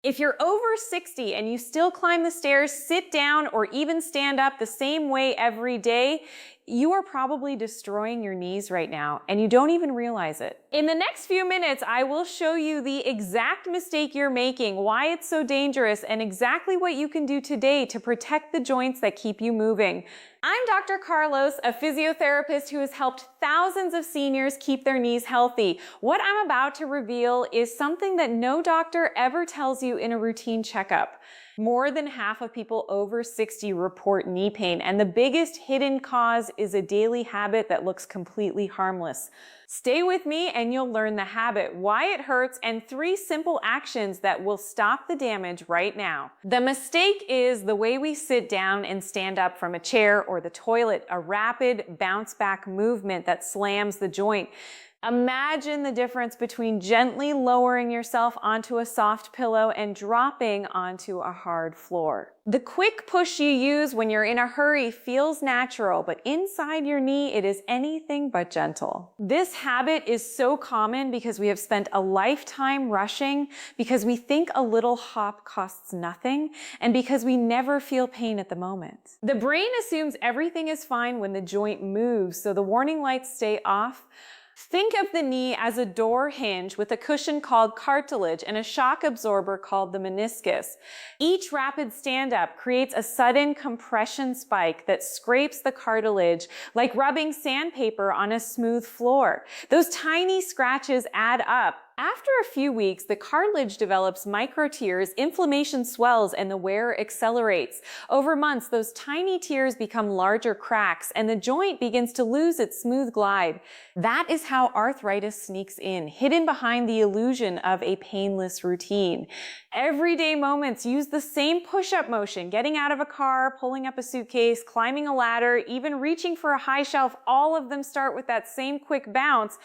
If you're over 60 and you still climb the stairs, sit down, or even stand up the same way every day, you are probably destroying your knees right now, and you don't even realize it. In the next few minutes, I will show you the exact mistake you're making, why it's so dangerous, and exactly what you can do today to protect the joints that keep you moving. I'm Dr. Carlos, a physiotherapist who has helped thousands of seniors keep their knees healthy. What I'm about to reveal is something that no doctor ever tells you in a routine checkup. More than half of people over 60 report knee pain, and the biggest hidden cause is a daily habit that looks completely harmless. Stay with me and you'll learn the habit, why it hurts, and 3 simple actions that will stop the damage right now. The mistake is the way we sit down and stand up from a chair or the toilet, a rapid bounce back movement that slams the joint. Imagine the difference between gently lowering yourself onto a soft pillow and dropping onto a hard floor. The quick push you use when you're in a hurry feels natural, but inside your knee, it is anything but gentle. This habit is so common because we have spent a lifetime rushing, because we think a little hop costs nothing, and because we never feel pain at the moment. The brain assumes everything is fine when the joint moves, so the warning lights stay off. Think of the knee as a door hinge with a cushion called cartilage and a shock absorber called the meniscus. Each rapid stand-up creates a sudden compression spike that scrapes the cartilage like rubbing sandpaper on a smooth floor. Those tiny scratches add up. After a few weeks, the cartilage develops micro tears, inflammation swells, and the wear accelerates. Over months, those tiny tears become larger cracks, and the joint begins to lose its smooth glide. That is how arthritis sneaks in, hidden behind the illusion of a painless routine. Everyday moments use the same push-up motion, getting out of a car, pulling up a suitcase, climbing a ladder, even reaching for a high shelf. All of them start with that same quick bounce.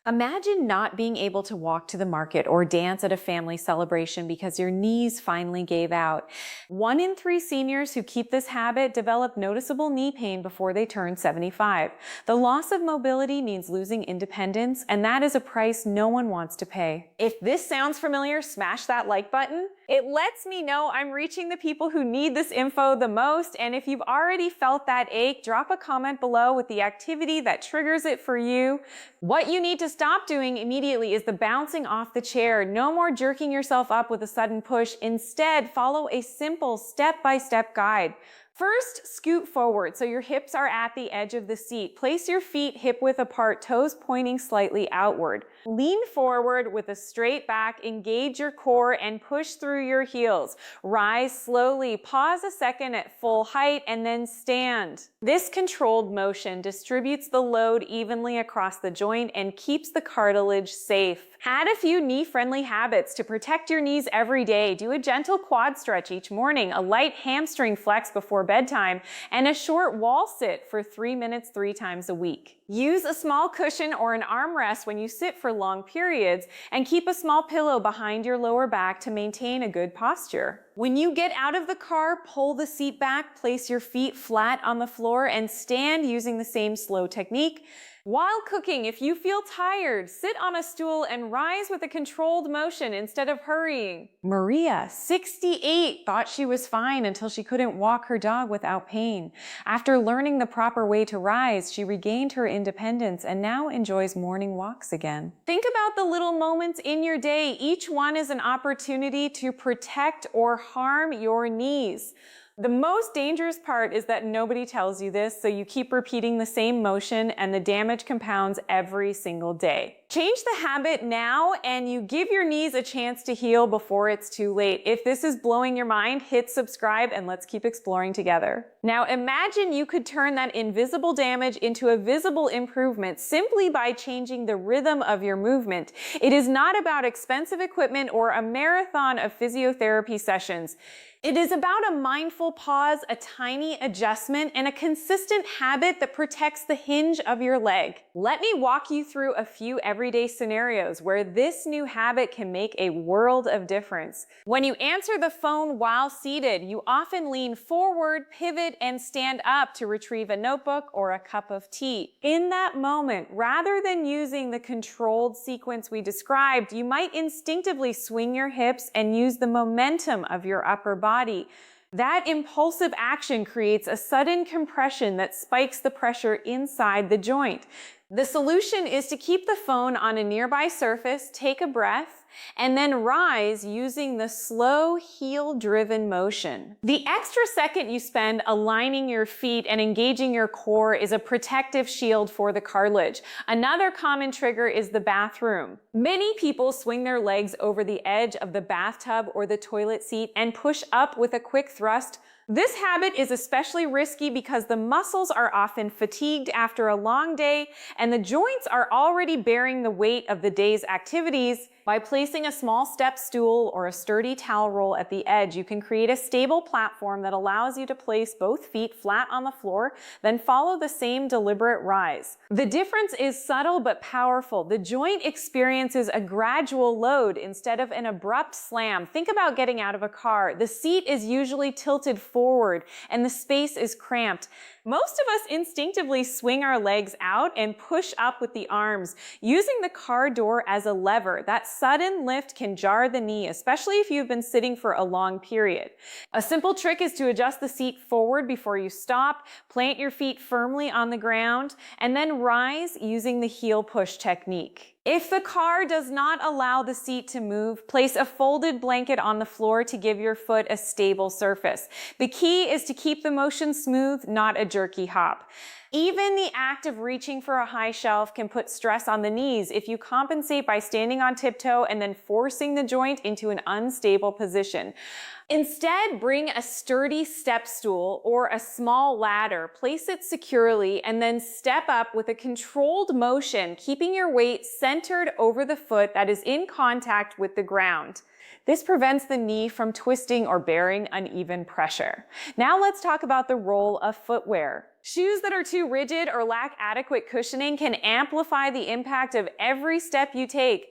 Imagine not being able to walk to the market or dance at a family celebration because your knees finally gave out. 1 in 3 seniors who keep this habit develop noticeable knee pain before they turn 75. The loss of mobility means losing independence, and that is a price no one wants to pay. If this sounds familiar, smash that like button. It lets me know I'm reaching the people who need this info the most, and if you've already felt that ache, drop a comment below with the activity that triggers it for you. What you need to stop doing immediately is the bouncing off the chair. No more jerking yourself up with a sudden push. Instead, follow a simple step-by-step guide. First, scoot forward so your hips are at the edge of the seat. Place your feet hip-width apart, toes pointing slightly outward. Lean forward with a straight back, engage your core, and push through your heels. Rise slowly, pause a second at full height, and then stand. This controlled motion distributes the load evenly across the joint and keeps the cartilage safe. Add a few knee-friendly habits to protect your knees every day. Do a gentle quad stretch each morning, a light hamstring flex before bedtime, and a short wall sit for 3 minutes 3 times a week. Use a small cushion or an armrest when you sit for long periods, and keep a small pillow behind your lower back to maintain a good posture. When you get out of the car, pull the seat back, place your feet flat on the floor, and stand using the same slow technique. While cooking, if you feel tired, sit on a stool and rise with a controlled motion instead of hurrying. Maria, 68, thought she was fine until she couldn't walk her dog without pain. After learning the proper way to rise, she regained her independence and now enjoys morning walks again. Think about the little moments in your day. Each one is an opportunity to protect or harm your knees. The most dangerous part is that nobody tells you this, so you keep repeating the same motion and the damage compounds every single day. Change the habit now and you give your knees a chance to heal before it's too late. If this is blowing your mind, hit subscribe and let's keep exploring together. Now imagine you could turn that invisible damage into a visible improvement simply by changing the rhythm of your movement. It is not about expensive equipment or a marathon of physiotherapy sessions. It is about a mindful pause, a tiny adjustment, and a consistent habit that protects the hinge of your leg. Let me walk you through a few everyday scenarios where this new habit can make a world of difference. When you answer the phone while seated, you often lean forward, pivot, and stand up to retrieve a notebook or a cup of tea. In that moment, rather than using the controlled sequence we described, you might instinctively swing your hips and use the momentum of your upper body. That impulsive action creates a sudden compression that spikes the pressure inside the joint. The solution is to keep the phone on a nearby surface, take a breath, and then rise using the slow heel-driven motion. The extra second you spend aligning your feet and engaging your core is a protective shield for the cartilage. Another common trigger is the bathroom. Many people swing their legs over the edge of the bathtub or the toilet seat and push up with a quick thrust. This habit is especially risky because the muscles are often fatigued after a long day and the joints are already bearing the weight of the day's activities. By placing a small step stool or a sturdy towel roll at the edge, you can create a stable platform that allows you to place both feet flat on the floor, then follow the same deliberate rise. The difference is subtle but powerful. The joint experiences a gradual load instead of an abrupt slam. Think about getting out of a car. The seat is usually tilted forward and the space is cramped. Most of us instinctively swing our legs out and push up with the arms, using the car door as a lever. That sudden lift can jar the knee, especially if you've been sitting for a long period. A simple trick is to adjust the seat forward before you stop, plant your feet firmly on the ground, and then rise using the heel push technique. If the car does not allow the seat to move, place a folded blanket on the floor to give your foot a stable surface. The key is to keep the motion smooth, not a jerky hop. Even the act of reaching for a high shelf can put stress on the knees if you compensate by standing on tiptoe and then forcing the joint into an unstable position. Instead, bring a sturdy step stool or a small ladder, place it securely, and then step up with a controlled motion, keeping your weight centered over the foot that is in contact with the ground. This prevents the knee from twisting or bearing uneven pressure. Now let's talk about the role of footwear. Shoes that are too rigid or lack adequate cushioning can amplify the impact of every step you take.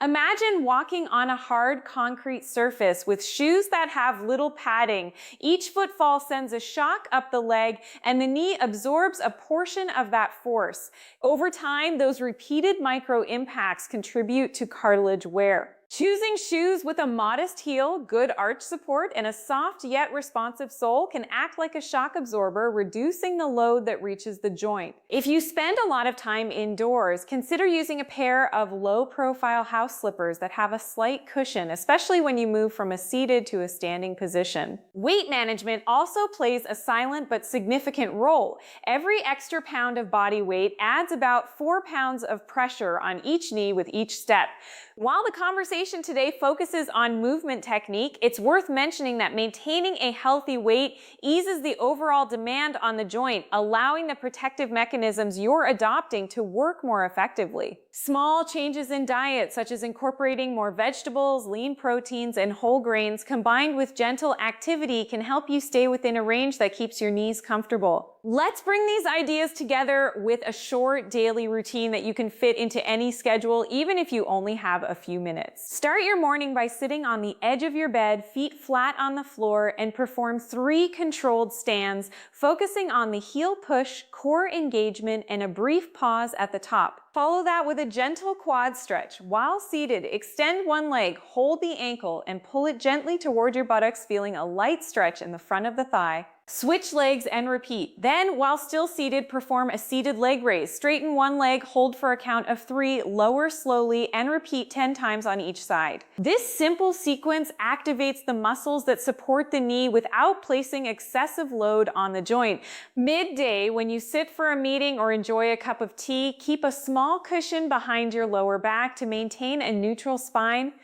Imagine walking on a hard concrete surface with shoes that have little padding. Each footfall sends a shock up the leg and the knee absorbs a portion of that force. Over time, those repeated micro impacts contribute to cartilage wear. Choosing shoes with a modest heel, good arch support, and a soft yet responsive sole can act like a shock absorber, reducing the load that reaches the joint. If you spend a lot of time indoors, consider using a pair of low-profile house slippers that have a slight cushion, especially when you move from a seated to a standing position. Weight management also plays a silent but significant role. Every extra pound of body weight adds about 4 pounds of pressure on each knee with each step. While the conversation today focuses on movement technique, it's worth mentioning that maintaining a healthy weight eases the overall demand on the joint, allowing the protective mechanisms you're adopting to work more effectively. Small changes in diet, such as incorporating more vegetables, lean proteins, and whole grains, combined with gentle activity, can help you stay within a range that keeps your knees comfortable. Let's bring these ideas together with a short daily routine that you can fit into any schedule, even if you only have a few minutes. Start your morning by sitting on the edge of your bed, feet flat on the floor, and perform 3 controlled stands, focusing on the heel push, core engagement, and a brief pause at the top. Follow that with a gentle quad stretch. While seated, extend one leg, hold the ankle, and pull it gently toward your buttocks, feeling a light stretch in the front of the thigh. Switch legs and repeat. Then, while still seated, perform a seated leg raise. Straighten one leg, hold for a count of 3, lower slowly, and repeat 10 times on each side. This simple sequence activates the muscles that support the knee without placing excessive load on the joint. Midday, when you sit for a meeting or enjoy a cup of tea, keep a small cushion behind your lower back to maintain a neutral spine.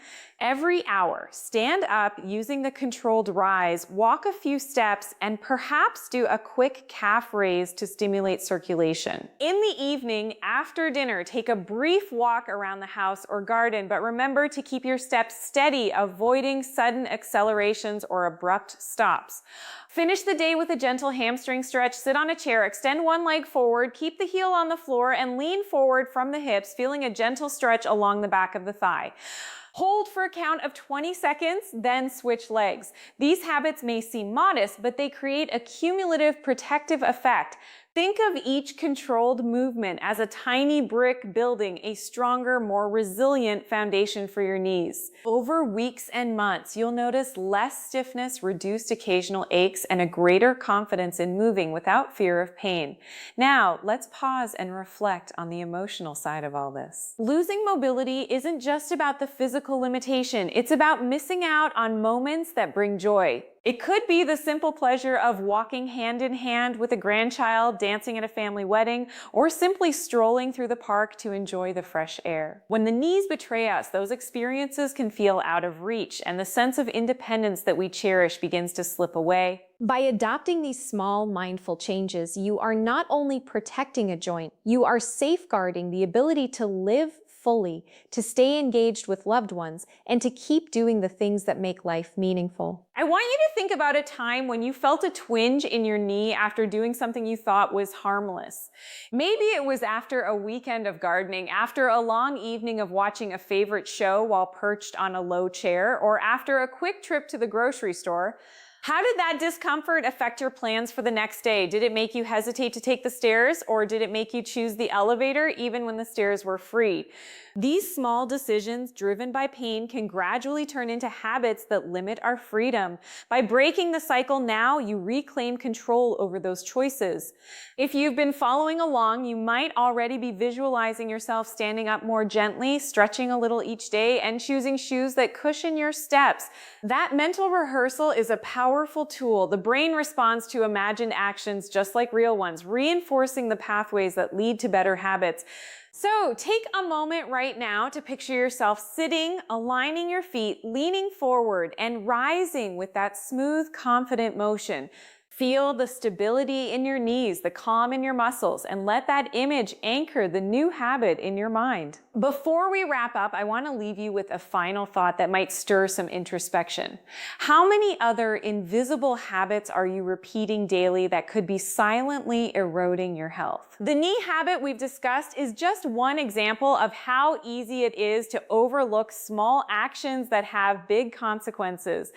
Every hour, stand up using the controlled rise, walk a few steps, and perhaps do a quick calf raise to stimulate circulation. In the evening, after dinner, take a brief walk around the house or garden, but remember to keep your steps steady, avoiding sudden accelerations or abrupt stops. Finish the day with a gentle hamstring stretch. Sit on a chair, extend one leg forward, keep the heel on the floor, and lean forward from the hips, feeling a gentle stretch along the back of the thigh. Hold for a count of 20 seconds, then switch legs. These habits may seem modest, but they create a cumulative protective effect. Think of each controlled movement as a tiny brick building a stronger, more resilient foundation for your knees. Over weeks and months, you'll notice less stiffness, reduced occasional aches, and a greater confidence in moving without fear of pain. Now, let's pause and reflect on the emotional side of all this. Losing mobility isn't just about the physical limitation, it's about missing out on moments that bring joy. It could be the simple pleasure of walking hand in hand with a grandchild, dancing at a family wedding, or simply strolling through the park to enjoy the fresh air. When the knees betray us, those experiences can feel out of reach, and the sense of independence that we cherish begins to slip away. By adopting these small, mindful changes, you are not only protecting a joint, you are safeguarding the ability to live fully, to stay engaged with loved ones, and to keep doing the things that make life meaningful. I want you to think about a time when you felt a twinge in your knee after doing something you thought was harmless. Maybe it was after a weekend of gardening, after a long evening of watching a favorite show while perched on a low chair, or after a quick trip to the grocery store. How did that discomfort affect your plans for the next day? Did it make you hesitate to take the stairs, or did it make you choose the elevator even when the stairs were free? These small decisions driven by pain can gradually turn into habits that limit our freedom. By breaking the cycle now, you reclaim control over those choices. If you've been following along, you might already be visualizing yourself standing up more gently, stretching a little each day, and choosing shoes that cushion your steps. That mental rehearsal is a powerful tool. The brain responds to imagined actions just like real ones, reinforcing the pathways that lead to better habits. So take a moment right now to picture yourself sitting, aligning your feet, leaning forward, and rising with that smooth, confident motion. Feel the stability in your knees, the calm in your muscles, and let that image anchor the new habit in your mind. Before we wrap up, I want to leave you with a final thought that might stir some introspection. How many other invisible habits are you repeating daily that could be silently eroding your health? The knee habit we've discussed is just one example of how easy it is to overlook small actions that have big consequences.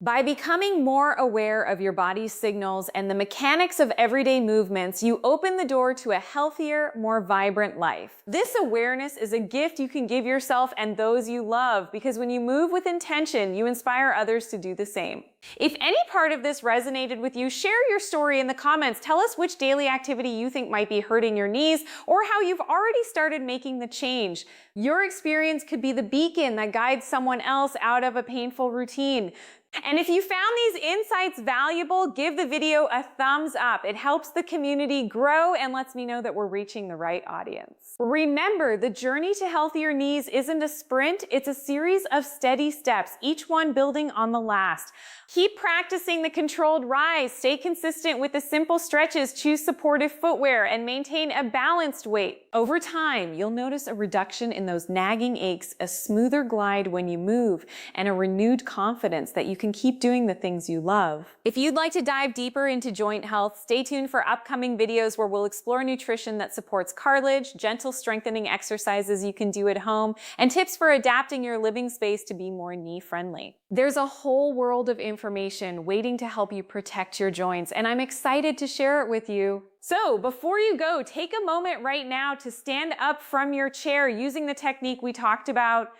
By becoming more aware of your body's signals and the mechanics of everyday movements, you open the door to a healthier, more vibrant life. This awareness is a gift you can give yourself and those you love, because when you move with intention, you inspire others to do the same. If any part of this resonated with you, share your story in the comments. Tell us which daily activity you think might be hurting your knees, or how you've already started making the change. Your experience could be the beacon that guides someone else out of a painful routine. And if you found these insights valuable, give the video a thumbs up. It helps the community grow and lets me know that we're reaching the right audience. Remember, the journey to healthier knees isn't a sprint, it's a series of steady steps, each one building on the last. Keep practicing the controlled rise, stay consistent with the simple stretches, choose supportive footwear, and maintain a balanced weight. Over time, you'll notice a reduction in those nagging aches, a smoother glide when you move, and a renewed confidence that you can keep doing the things you love. If you'd like to dive deeper into joint health, stay tuned for upcoming videos where we'll explore nutrition that supports cartilage, gentle strengthening exercises you can do at home, and tips for adapting your living space to be more knee-friendly. There's a whole world of information waiting to help you protect your joints, and I'm excited to share it with you. So before you go, take a moment right now to stand up from your chair using the technique we talked about.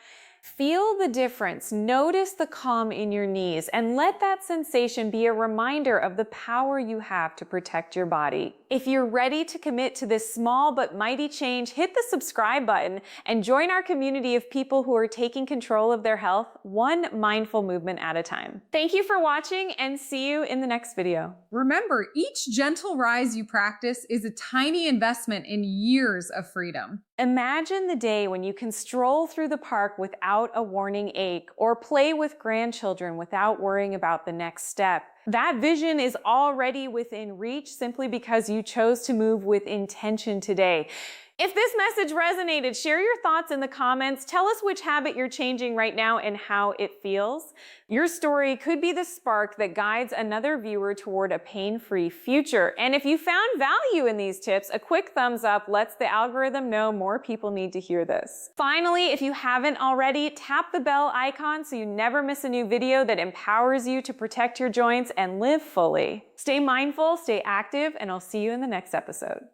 Feel the difference, notice the calm in your knees, and let that sensation be a reminder of the power you have to protect your body. If you're ready to commit to this small but mighty change, hit the subscribe button and join our community of people who are taking control of their health, one mindful movement at a time. Thank you for watching, and see you in the next video. Remember, each gentle rise you practice is a tiny investment in years of freedom. Imagine the day when you can stroll through the park without a warning ache or play with grandchildren without worrying about the next step. That vision is already within reach simply because you chose to move with intention today. If this message resonated, share your thoughts in the comments. Tell us which habit you're changing right now and how it feels. Your story could be the spark that guides another viewer toward a pain-free future. And if you found value in these tips, a quick thumbs up lets the algorithm know more people need to hear this. Finally, if you haven't already, tap the bell icon so you never miss a new video that empowers you to protect your joints and live fully. Stay mindful, stay active, and I'll see you in the next episode.